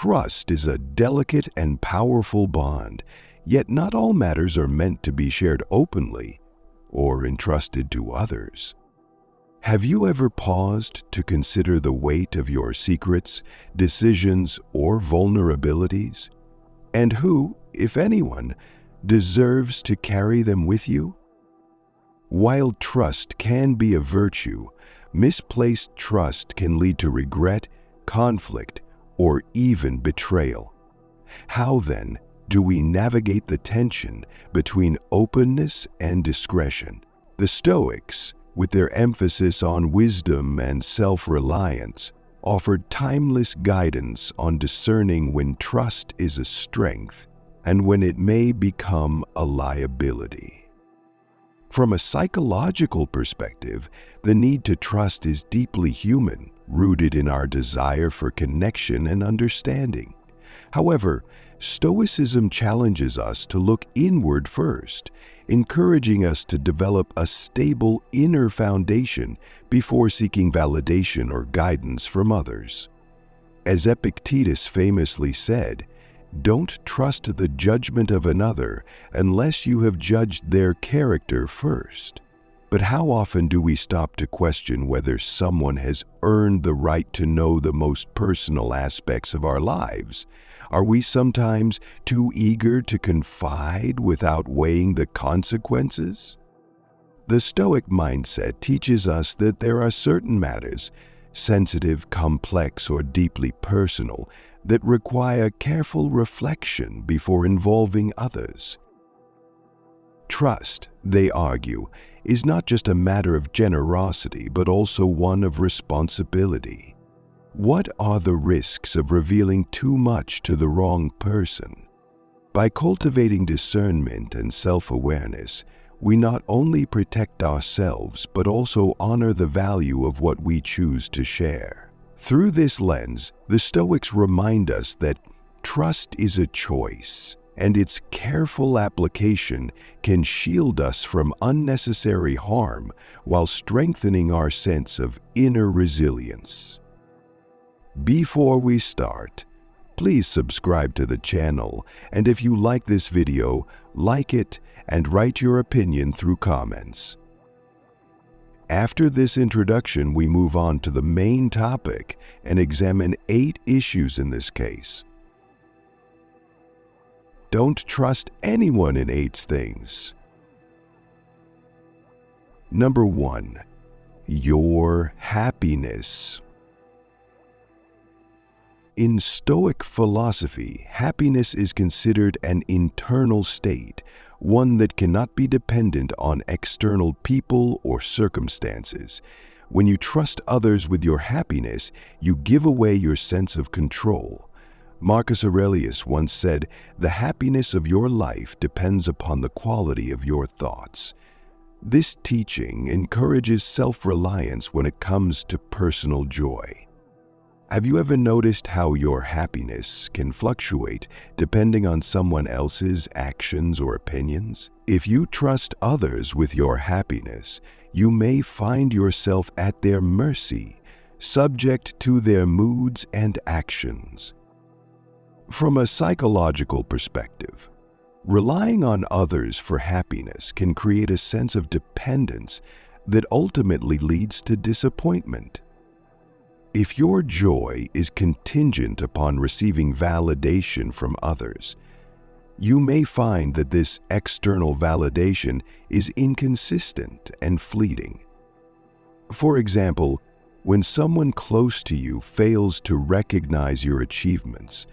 Trust is a delicate and powerful bond, yet not all matters are meant to be shared openly or entrusted to others. Have you ever paused to consider the weight of your secrets, decisions, or vulnerabilities? And who, if anyone, deserves to carry them with you? While trust can be a virtue, misplaced trust can lead to regret, conflict, or even betrayal. How then do we navigate the tension between openness and discretion? The Stoics, with their emphasis on wisdom and self-reliance, offered timeless guidance on discerning when trust is a strength and when it may become a liability. From a psychological perspective, the need to trust is deeply human, rooted in our desire for connection and understanding. However, Stoicism challenges us to look inward first, encouraging us to develop a stable inner foundation before seeking validation or guidance from others. As Epictetus famously said, "Don't trust the judgment of another unless you have judged their character first." But how often do we stop to question whether someone has earned the right to know the most personal aspects of our lives? Are we sometimes too eager to confide without weighing the consequences? The Stoic mindset teaches us that there are certain matters, sensitive, complex, or deeply personal, that require careful reflection before involving others. Trust, they argue, is not just a matter of generosity, but also one of responsibility. What are the risks of revealing too much to the wrong person? By cultivating discernment and self-awareness, we not only protect ourselves, but also honor the value of what we choose to share. Through this lens, the Stoics remind us that trust is a choice, and its careful application can shield us from unnecessary harm while strengthening our sense of inner resilience. Before we start, please subscribe to the channel, and if you like this video, like it and write your opinion through comments. After this introduction, we move on to the main topic and examine 8 issues in this case. Don't trust anyone in 8 things. Number 1. Your happiness. In Stoic philosophy, happiness is considered an internal state, one that cannot be dependent on external people or circumstances. When you trust others with your happiness, you give away your sense of control. Marcus Aurelius once said, "The happiness of your life depends upon the quality of your thoughts." This teaching encourages self-reliance when it comes to personal joy. Have you ever noticed how your happiness can fluctuate depending on someone else's actions or opinions? If you trust others with your happiness, you may find yourself at their mercy, subject to their moods and actions. From a psychological perspective, relying on others for happiness can create a sense of dependence that ultimately leads to disappointment. If your joy is contingent upon receiving validation from others, you may find that this external validation is inconsistent and fleeting. For example, when someone close to you fails to recognize your achievements,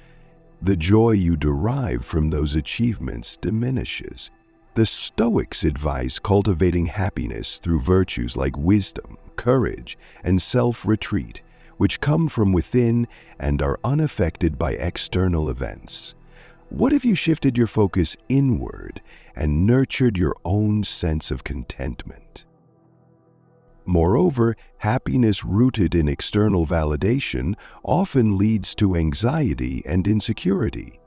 the joy you derive from those achievements diminishes. The Stoics advise cultivating happiness through virtues like wisdom, courage, and self-retreat, which come from within and are unaffected by external events. What if you shifted your focus inward and nurtured your own sense of contentment? Moreover, happiness rooted in external validation often leads to anxiety and insecurity.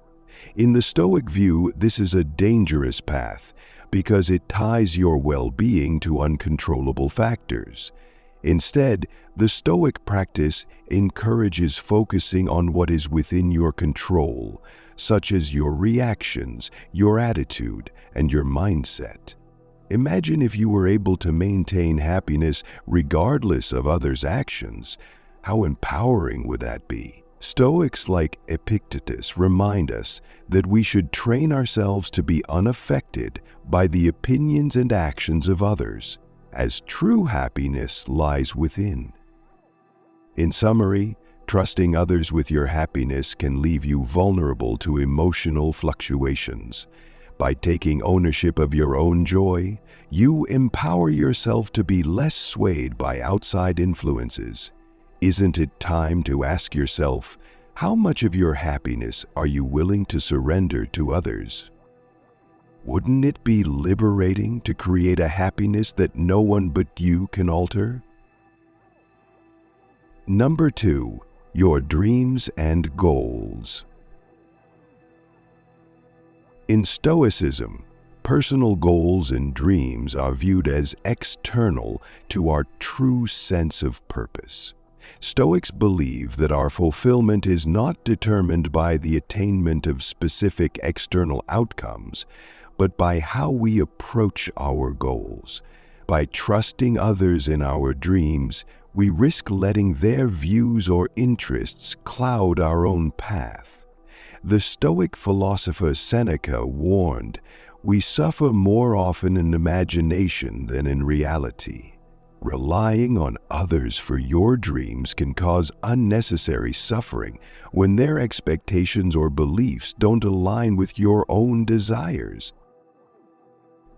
In the Stoic view, this is a dangerous path because it ties your well-being to uncontrollable factors. Instead, the Stoic practice encourages focusing on what is within your control, such as your reactions, your attitude, and your mindset. Imagine if you were able to maintain happiness regardless of others' actions. How empowering would that be? Stoics like Epictetus remind us that we should train ourselves to be unaffected by the opinions and actions of others, as true happiness lies within. In summary, trusting others with your happiness can leave you vulnerable to emotional fluctuations. By taking ownership of your own joy, you empower yourself to be less swayed by outside influences. Isn't it time to ask yourself, how much of your happiness are you willing to surrender to others? Wouldn't it be liberating to create a happiness that no one but you can alter? Number 2, your dreams and goals. In Stoicism, personal goals and dreams are viewed as external to our true sense of purpose. Stoics believe that our fulfillment is not determined by the attainment of specific external outcomes, but by how we approach our goals. By trusting others in our dreams, we risk letting their views or interests cloud our own path. The Stoic philosopher Seneca warned, "We suffer more often in imagination than in reality." Relying on others for your dreams can cause unnecessary suffering when their expectations or beliefs don't align with your own desires.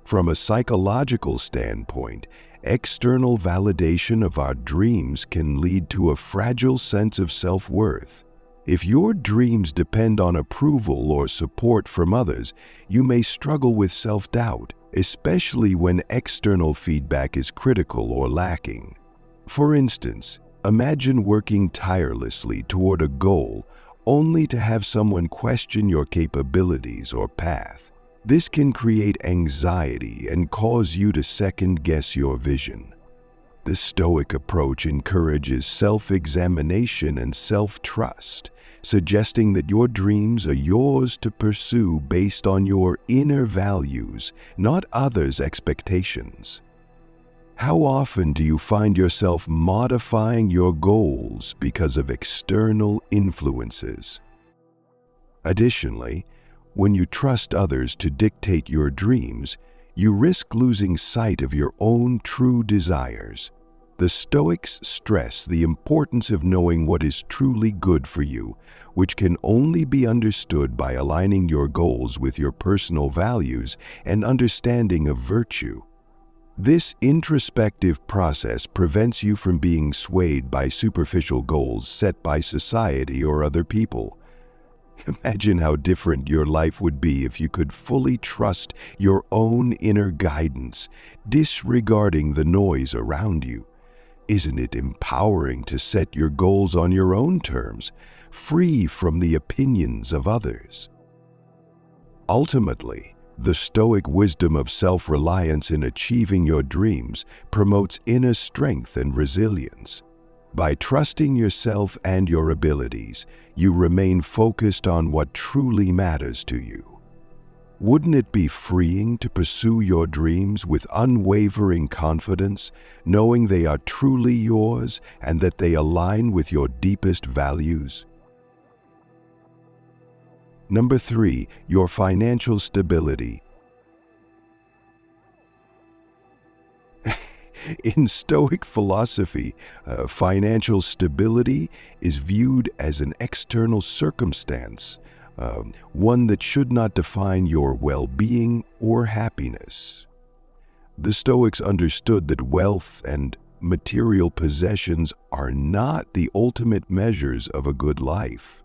From a psychological standpoint, external validation of our dreams can lead to a fragile sense of self-worth. If your dreams depend on approval or support from others, you may struggle with self-doubt, especially when external feedback is critical or lacking. For instance, imagine working tirelessly toward a goal only to have someone question your capabilities or path. This can create anxiety and cause you to second-guess your vision. The Stoic approach encourages self-examination and self-trust, suggesting that your dreams are yours to pursue based on your inner values, not others' expectations. How often do you find yourself modifying your goals because of external influences? Additionally, when you trust others to dictate your dreams, you risk losing sight of your own true desires. The Stoics stress the importance of knowing what is truly good for you, which can only be understood by aligning your goals with your personal values and understanding of virtue. This introspective process prevents you from being swayed by superficial goals set by society or other people. Imagine how different your life would be if you could fully trust your own inner guidance, disregarding the noise around you. Isn't it empowering to set your goals on your own terms, free from the opinions of others? Ultimately, the Stoic wisdom of self-reliance in achieving your dreams promotes inner strength and resilience. By trusting yourself and your abilities, you remain focused on what truly matters to you. Wouldn't it be freeing to pursue your dreams with unwavering confidence, knowing they are truly yours and that they align with your deepest values? Number 3, your financial stability. In Stoic philosophy, financial stability is viewed as an external circumstance, one that should not define your well-being or happiness. The Stoics understood that wealth and material possessions are not the ultimate measures of a good life.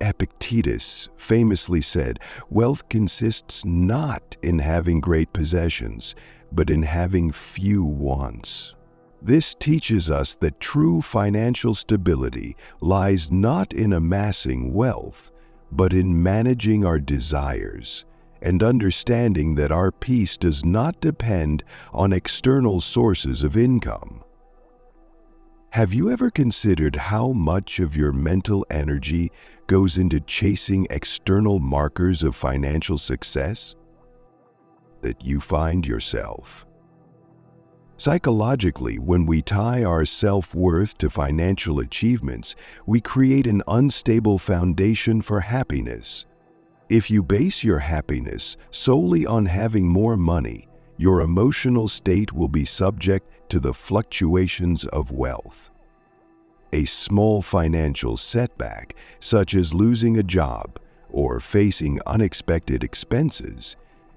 Epictetus famously said, "Wealth consists not in having great possessions, but in having few wants." This teaches us that true financial stability lies not in amassing wealth, but in managing our desires, and understanding that our peace does not depend on external sources of income. Have you ever considered how much of your mental energy goes into chasing external markers of financial success that you find yourself? Psychologically, when we tie our self-worth to financial achievements, we create an unstable foundation for happiness. If you base your happiness solely on having more money, your emotional state will be subject to the fluctuations of wealth. A small financial setback, such as losing a job or facing unexpected expenses,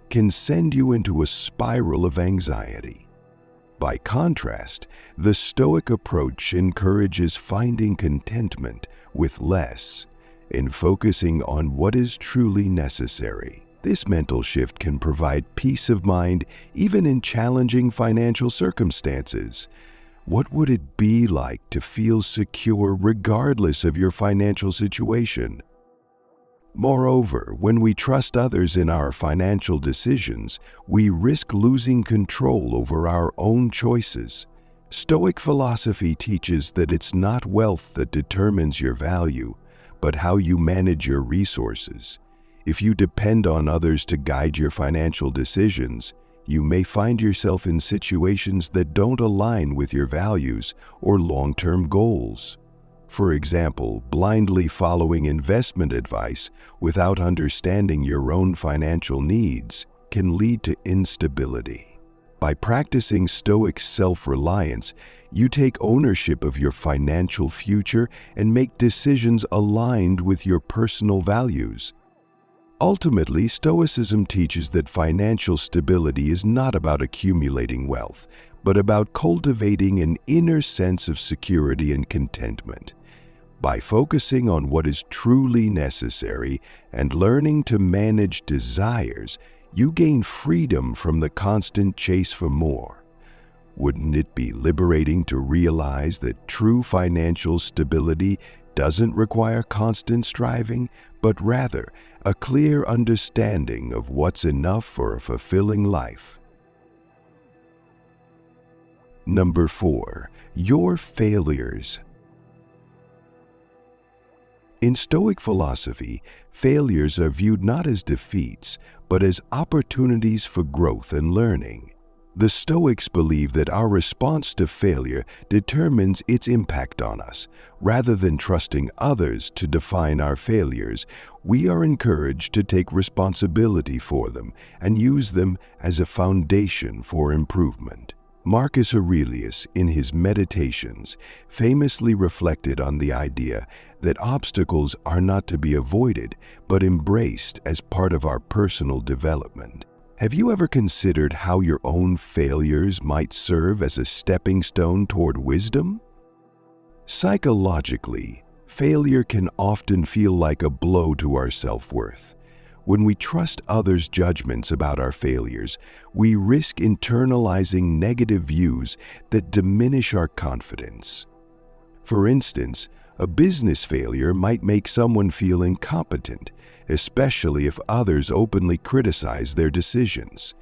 can send you into a spiral of anxiety. By contrast, the Stoic approach encourages finding contentment with less and focusing on what is truly necessary. This mental shift can provide peace of mind even in challenging financial circumstances. What would it be like to feel secure regardless of your financial situation? Moreover, when we trust others in our financial decisions, we risk losing control over our own choices. Stoic philosophy teaches that it's not wealth that determines your value, but how you manage your resources. If you depend on others to guide your financial decisions, you may find yourself in situations that don't align with your values or long-term goals. For example, blindly following investment advice without understanding your own financial needs can lead to instability. By practicing Stoic self-reliance, you take ownership of your financial future and make decisions aligned with your personal values. Ultimately, Stoicism teaches that financial stability is not about accumulating wealth, but about cultivating an inner sense of security and contentment. By focusing on what is truly necessary and learning to manage desires, you gain freedom from the constant chase for more. Wouldn't it be liberating to realize that true financial stability doesn't require constant striving, but rather a clear understanding of what's enough for a fulfilling life? Number 4, your failures. In Stoic philosophy, failures are viewed not as defeats, but as opportunities for growth and learning. The Stoics believe that our response to failure determines its impact on us. Rather than trusting others to define our failures, we are encouraged to take responsibility for them and use them as a foundation for improvement. Marcus Aurelius, in his Meditations, famously reflected on the idea that obstacles are not to be avoided, but embraced as part of our personal development. Have you ever considered how your own failures might serve as a stepping stone toward wisdom? Psychologically, failure can often feel like a blow to our self-worth. When we trust others' judgments about our failures, we risk internalizing negative views that diminish our confidence. For instance, a business failure might make someone feel incompetent, especially if others openly criticize their decisions.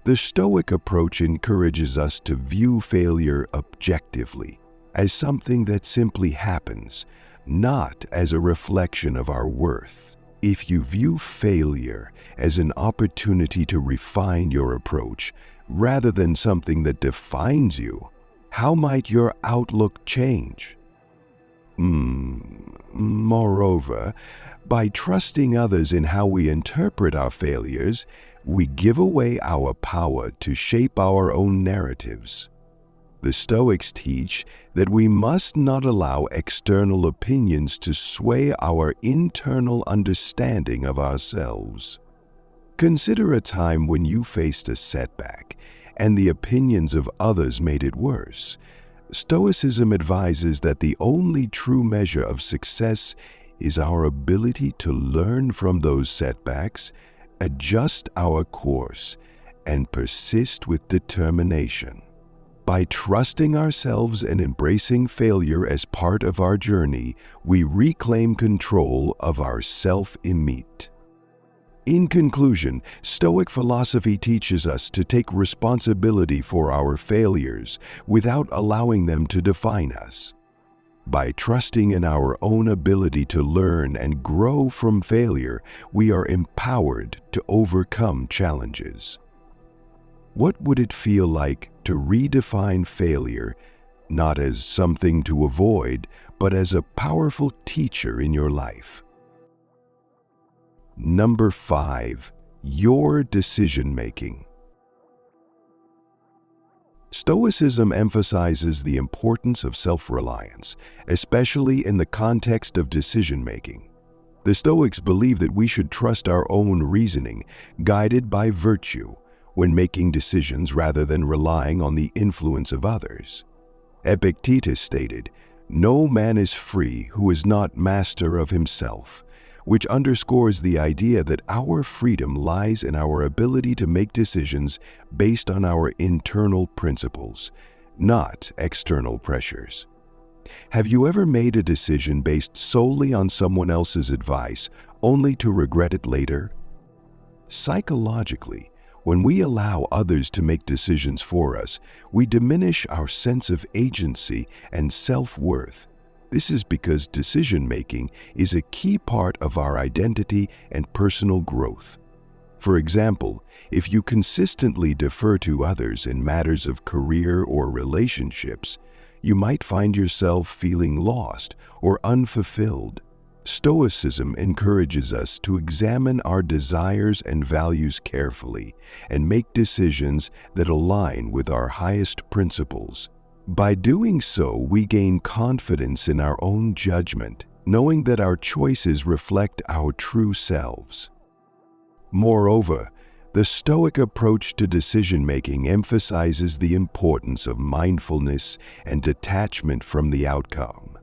The Stoic approach encourages us to view failure objectively, as something that simply happens, not as a reflection of our worth. If you view failure as an opportunity to refine your approach rather than something that defines you, how might your outlook change? Moreover, by trusting others in how we interpret our failures, we give away our power to shape our own narratives. The Stoics teach that we must not allow external opinions to sway our internal understanding of ourselves. Consider a time when you faced a setback and the opinions of others made it worse. Stoicism advises that the only true measure of success is our ability to learn from those setbacks, adjust our course, and persist with determination. By trusting ourselves and embracing failure as part of our journey, we reclaim control of our self-image. In conclusion, Stoic philosophy teaches us to take responsibility for our failures without allowing them to define us. By trusting in our own ability to learn and grow from failure, we are empowered to overcome challenges. What would it feel like to redefine failure, not as something to avoid, but as a powerful teacher in your life? Number 5, your decision-making. Stoicism emphasizes the importance of self-reliance, especially in the context of decision-making. The Stoics believe that we should trust our own reasoning, guided by virtue, when making decisions rather than relying on the influence of others. Epictetus stated, "No man is free who is not master of himself," which underscores the idea that our freedom lies in our ability to make decisions based on our internal principles, not external pressures. Have you ever made a decision based solely on someone else's advice, only to regret it later? Psychologically, when we allow others to make decisions for us, we diminish our sense of agency and self-worth. This is because decision-making is a key part of our identity and personal growth. For example, if you consistently defer to others in matters of career or relationships, you might find yourself feeling lost or unfulfilled. Stoicism encourages us to examine our desires and values carefully and make decisions that align with our highest principles. By doing so, we gain confidence in our own judgment, knowing that our choices reflect our true selves. Moreover, the Stoic approach to decision-making emphasizes the importance of mindfulness and detachment from the outcome.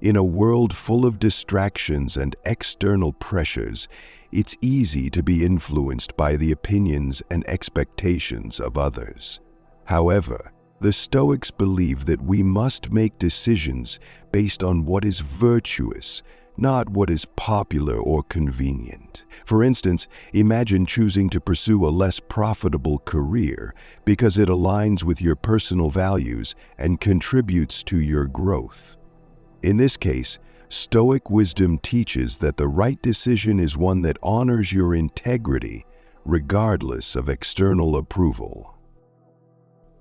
In a world full of distractions and external pressures, it's easy to be influenced by the opinions and expectations of others. However, the Stoics believe that we must make decisions based on what is virtuous, not what is popular or convenient. For instance, imagine choosing to pursue a less profitable career because it aligns with your personal values and contributes to your growth. In this case, Stoic wisdom teaches that the right decision is one that honors your integrity, regardless of external approval.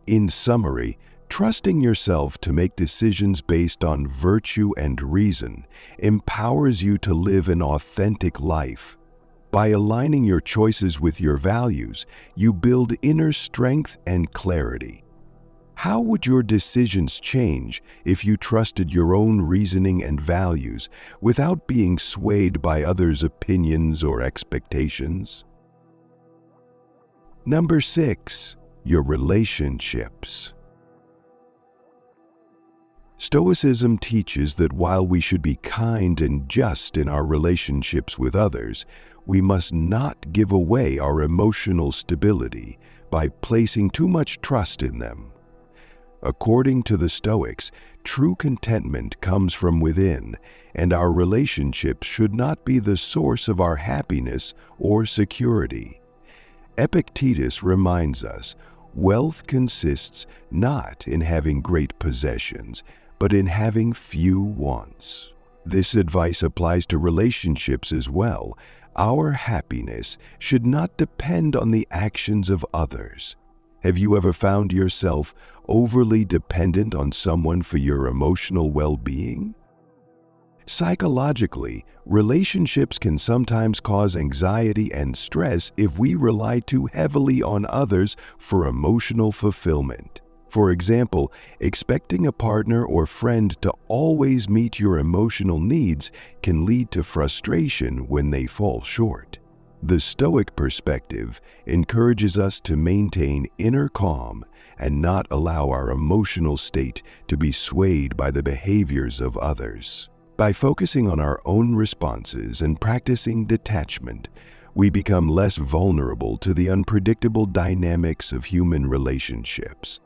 In summary, trusting yourself to make decisions based on virtue and reason empowers you to live an authentic life. By aligning your choices with your values, you build inner strength and clarity. How would your decisions change if you trusted your own reasoning and values without being swayed by others' opinions or expectations? Number 6. Your relationships. Stoicism teaches that while we should be kind and just in our relationships with others, we must not give away our emotional stability by placing too much trust in them. According to the Stoics, true contentment comes from within, and our relationships should not be the source of our happiness or security. Epictetus reminds us, wealth consists not in having great possessions, but in having few wants. This advice applies to relationships as well. Our happiness should not depend on the actions of others. Have you ever found yourself overly dependent on someone for your emotional well-being? Psychologically, relationships can sometimes cause anxiety and stress if we rely too heavily on others for emotional fulfillment. For example, expecting a partner or friend to always meet your emotional needs can lead to frustration when they fall short. The Stoic perspective encourages us to maintain inner calm and not allow our emotional state to be swayed by the behaviors of others. By focusing on our own responses and practicing detachment, we become less vulnerable to the unpredictable dynamics of human relationships.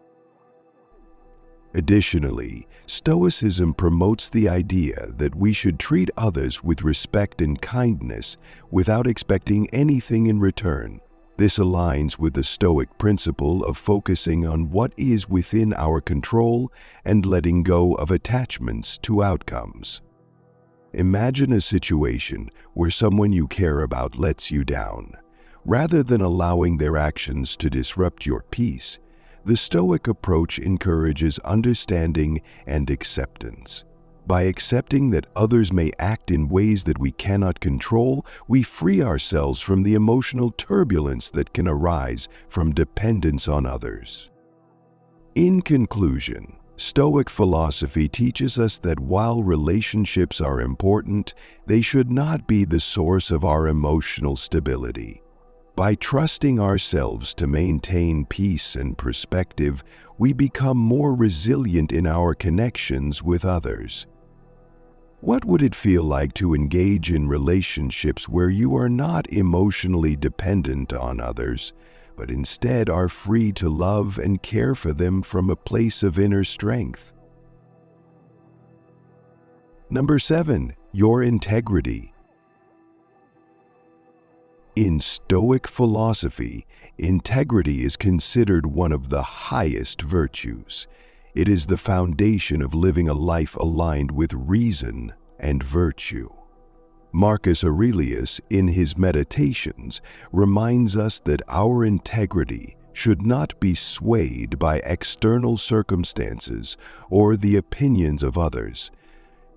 Additionally, Stoicism promotes the idea that we should treat others with respect and kindness without expecting anything in return. This aligns with the Stoic principle of focusing on what is within our control and letting go of attachments to outcomes. Imagine a situation where someone you care about lets you down. Rather than allowing their actions to disrupt your peace, the Stoic approach encourages understanding and acceptance. By accepting that others may act in ways that we cannot control, we free ourselves from the emotional turbulence that can arise from dependence on others. In conclusion, Stoic philosophy teaches us that while relationships are important, they should not be the source of our emotional stability. By trusting ourselves to maintain peace and perspective, we become more resilient in our connections with others. What would it feel like to engage in relationships where you are not emotionally dependent on others, but instead are free to love and care for them from a place of inner strength? Number 7, your integrity. In Stoic philosophy, integrity is considered one of the highest virtues. It is the foundation of living a life aligned with reason and virtue. Marcus Aurelius, in his Meditations, reminds us that our integrity should not be swayed by external circumstances or the opinions of others.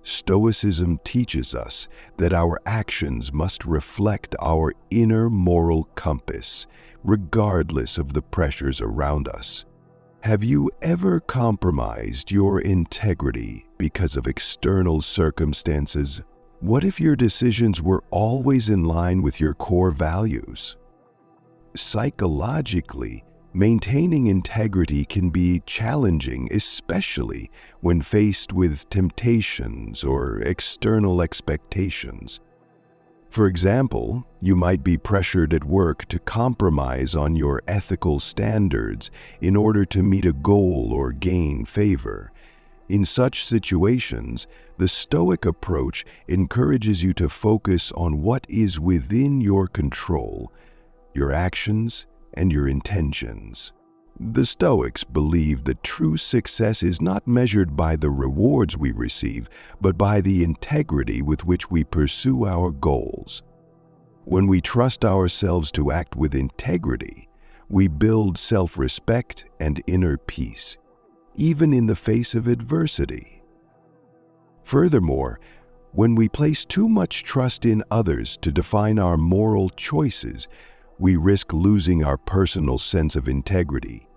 Stoicism teaches us that our actions must reflect our inner moral compass, regardless of the pressures around us. Have you ever compromised your integrity because of external circumstances? What if your decisions were always in line with your core values? Psychologically, maintaining integrity can be challenging, especially when faced with temptations or external expectations. For example, you might be pressured at work to compromise on your ethical standards in order to meet a goal or gain favor. In such situations, the Stoic approach encourages you to focus on what is within your control, your actions, and your intentions. The Stoics believe that true success is not measured by the rewards we receive, but by the integrity with which we pursue our goals. When we trust ourselves to act with integrity, we build self-respect and inner peace, even in the face of adversity. Furthermore, when we place too much trust in others to define our moral choices, we risk losing our personal sense of integrity.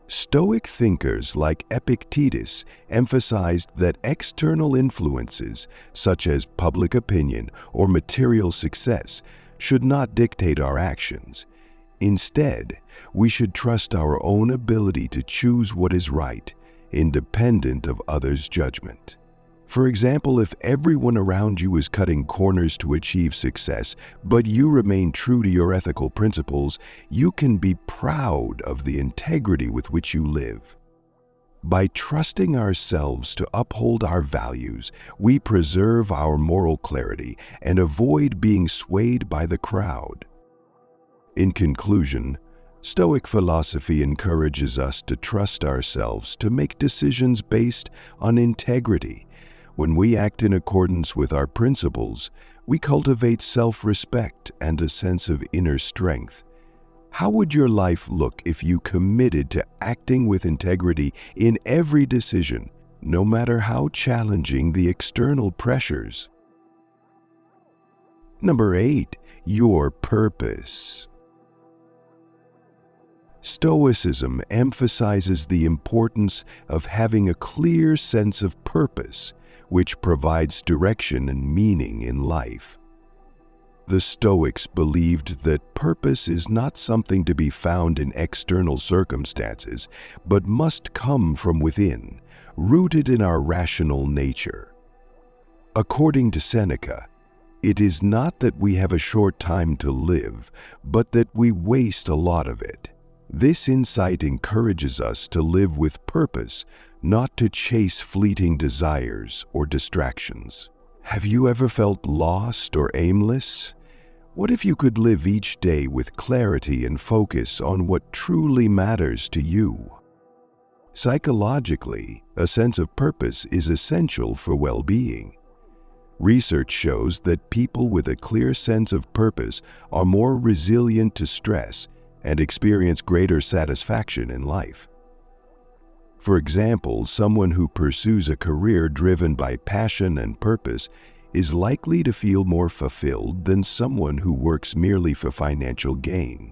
Stoic thinkers like Epictetus emphasized that external influences, such as public opinion or material success, should not dictate our actions. Instead, we should trust our own ability to choose what is right, independent of others' judgment. For example, if everyone around you is cutting corners to achieve success, but you remain true to your ethical principles, you can be proud of the integrity with which you live. By trusting ourselves to uphold our values, we preserve our moral clarity and avoid being swayed by the crowd. In conclusion, Stoic philosophy encourages us to trust ourselves to make decisions based on integrity. When we act in accordance with our principles, we cultivate self-respect and a sense of inner strength. How would your life look if you committed to acting with integrity in every decision, no matter how challenging the external pressures? Number 8, your purpose. Stoicism emphasizes the importance of having a clear sense of purpose, which provides direction and meaning in life. The Stoics believed that purpose is not something to be found in external circumstances, but must come from within, rooted in our rational nature. According to Seneca, it is not that we have a short time to live, but that we waste a lot of it. This insight encourages us to live with purpose, not to chase fleeting desires or distractions. Have you ever felt lost or aimless? What if you could live each day with clarity and focus on what truly matters to you? Psychologically, a sense of purpose is essential for well-being. Research shows that people with a clear sense of purpose are more resilient to stress and experience greater satisfaction in life. For example, someone who pursues a career driven by passion and purpose is likely to feel more fulfilled than someone who works merely for financial gain.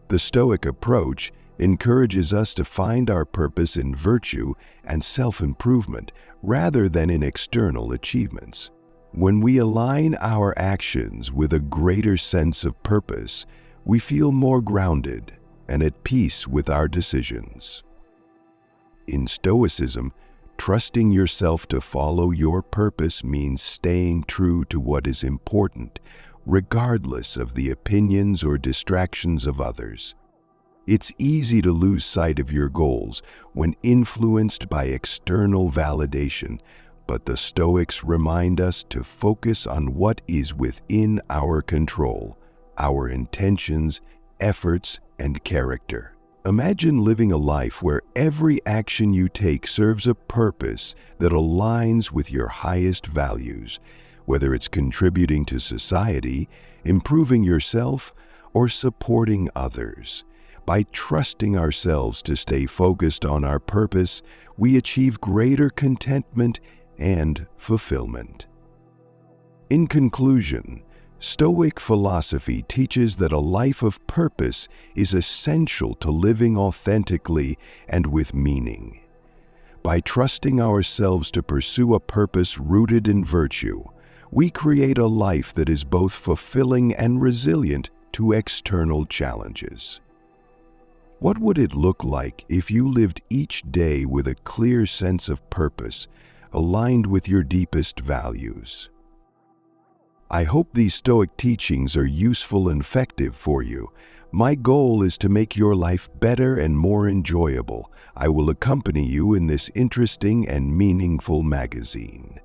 The Stoic approach encourages us to find our purpose in virtue and self-improvement rather than in external achievements. When we align our actions with a greater sense of purpose, we feel more grounded and at peace with our decisions. In Stoicism, trusting yourself to follow your purpose means staying true to what is important, regardless of the opinions or distractions of others. It's easy to lose sight of your goals when influenced by external validation, but the Stoics remind us to focus on what is within our control, our intentions, efforts, and character. Imagine living a life where every action you take serves a purpose that aligns with your highest values, whether it's contributing to society, improving yourself, or supporting others. By trusting ourselves to stay focused on our purpose, we achieve greater contentment and fulfillment. In conclusion, Stoic philosophy teaches that a life of purpose is essential to living authentically and with meaning. By trusting ourselves to pursue a purpose rooted in virtue, we create a life that is both fulfilling and resilient to external challenges. What would it look like if you lived each day with a clear sense of purpose, aligned with your deepest values? I hope these Stoic teachings are useful and effective for you. My goal is to make your life better and more enjoyable. I will accompany you in this interesting and meaningful magazine.